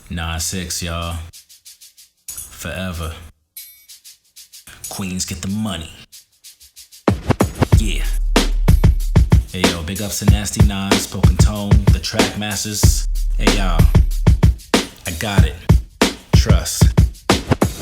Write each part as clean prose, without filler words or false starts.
9-6, y'all. Forever. Queens get the money. Yeah. Hey yo, big ups to Nasty Nine, Spoken Tone, the Track Masters. Hey y'all, I got it. Trust.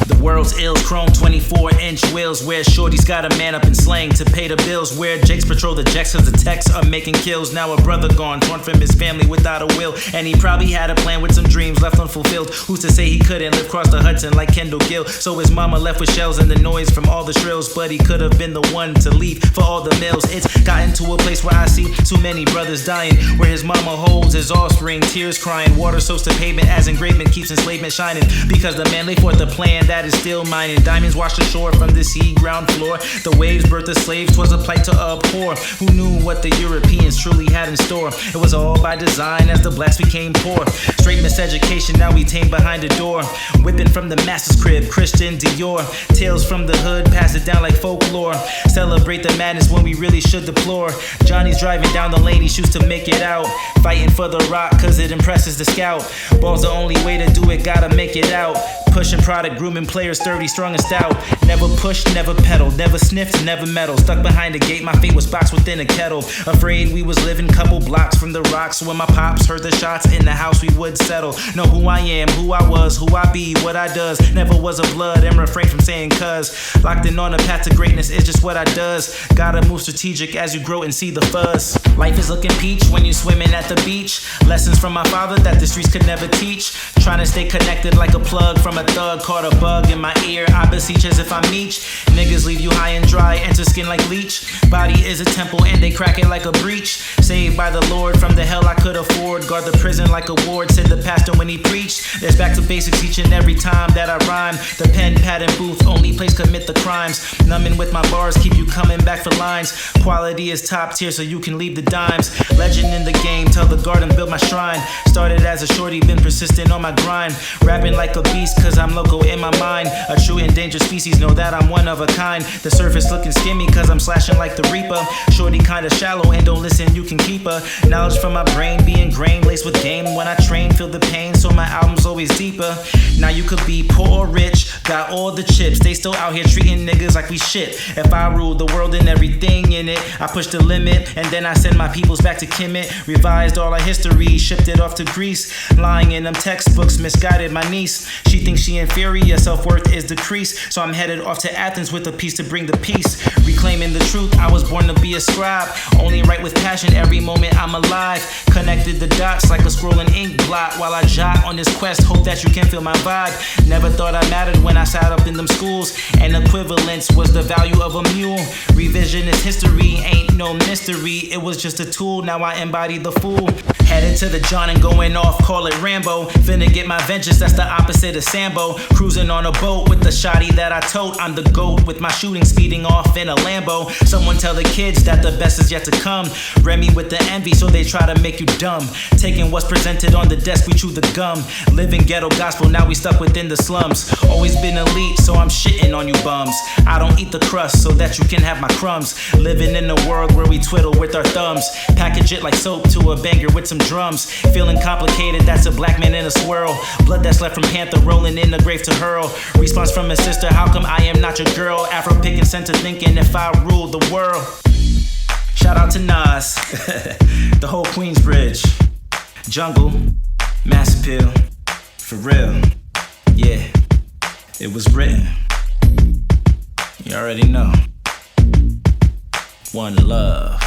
The world's ills, chrome 24-inch wheels. Where shorty's got a man up in slang to pay the bills. Where Jakes patrol the jacks cause the techs are making kills. Now a brother gone, torn from his family without a will. And he probably had a plan with some dreams left unfulfilled. Who's to say he couldn't live across the Hudson like Kendall Gill? So his mama left with shells and the noise from all the shrills. But he could have been the one to leave for all the mills. It's gotten to a place where I see too many brothers dying. Where his mama holds his offspring, tears crying. Water soaks the pavement as engravement keeps enslavement shining. Because the man laid forth the plan that is still mining. Diamonds wash the shore from the sea ground floor. The waves birthed the slaves, 'twas a plight to abhor. Who knew what the Europeans truly had in store? It was all by design as the blacks became poor. Straight miseducation, now we tame behind the door. Whipping from the master's crib, Christian Dior. Tales from the hood, pass it down like folklore. Celebrate the madness when we really should deplore. Johnny's driving down the lane, he shoots to make it out. Fighting for the rock cause it impresses the scout. Ball's the only way to do it, gotta make it out. Pushing product, grooming players 30 strong and stout. Never pushed, never pedaled, never sniffed, never meddled. Stuck behind a gate, my fate was boxed within a kettle. Afraid we was living couple blocks from the rocks. When my pops heard the shots in the house, we would settle. Know who I am, who I was, who I be, what I does. Never was a blood and refrain from saying cuz. Locked in on a path to greatness is just what I does. Gotta move strategic as you grow and see the fuzz. Life is looking peach when you swimming at the beach. Lessons from my father that the streets could never teach. Trying to stay connected like a plug from a thug. Caught a bug in my ear, I beseech as if I'm Meech. Niggas leave you high and dry, enter skin like leech. Body is a temple and they crack it like a breach. Saved by the Lord from the hell I could afford. Guard the prison like a ward, said the pastor when he preached. There's back to basics each and every time that I rhyme. The pen, pad, and booth, only place commit the crimes. Numbing with my bars, keep you coming back for lines. Quality is top tier so you can leave the dimes. Legend in the game, tell the garden build my shrine. Started as a shorty, been persistent on my grind. Rapping like a beast cause I'm loco in my mind. A true endangered species, know that I'm one of a kind. The surface looking skinny cause I'm slashing like the Reaper. Shorty kinda shallow and don't listen, you can keep her. Knowledge from my brain be ingrained, laced with game. When I train, feel the pain, so my album's always deeper. Now you could be poor or rich, got all the chips. They still out here treating niggas like we shit. If I rule the world and everything in it, I push the limit and then I send my peoples back to Kemet. Revised all our history, shipped it off to Greece. Lying in them textbooks, misguided my niece. She thinks she inferior, self-worth is decreased. So I'm headed off to Athens with a piece to bring the peace. Reclaiming the truth, I was born to be a scribe. Only write with passion every moment I'm alive. Connected the dots like a scrolling ink blot. While I jot on this quest, hope that you can feel my vibe. Never thought I mattered when I sat up in them schools. And equivalence was the value of a mule. Revisionist history ain't no mystery. It was just a tool, now I embody the fool. Headed to the John and going off, call it Rambo. Finna get my vengeance, that's the opposite of Sambo. Cruising on a boat with the shotty that I tote. I'm the GOAT with my shooting speeding off in a Lambo. Someone tell the kids that the best is yet to come. Remy with the envy so they try to make you dumb. Taking what's presented on the desk, we chew the gum. Living ghetto gospel, now we stuck within the slums. Always been elite, so I'm shitting on you bums. I don't eat the crust so that you can have my crumbs. Living in a world where we twiddle with our thumbs. Package it like soap to a banger with some drums. Feeling complicated, that's a black man in a swirl. Blood that's left from Panther rolling in the grave to hurl. Response from a sister, how come I am not your girl? Afro picking center thinking if I rule the world. Shout out to Nas, the whole Queensbridge, Jungle, Mass Appeal, for real, yeah, it was written, you already know, one love.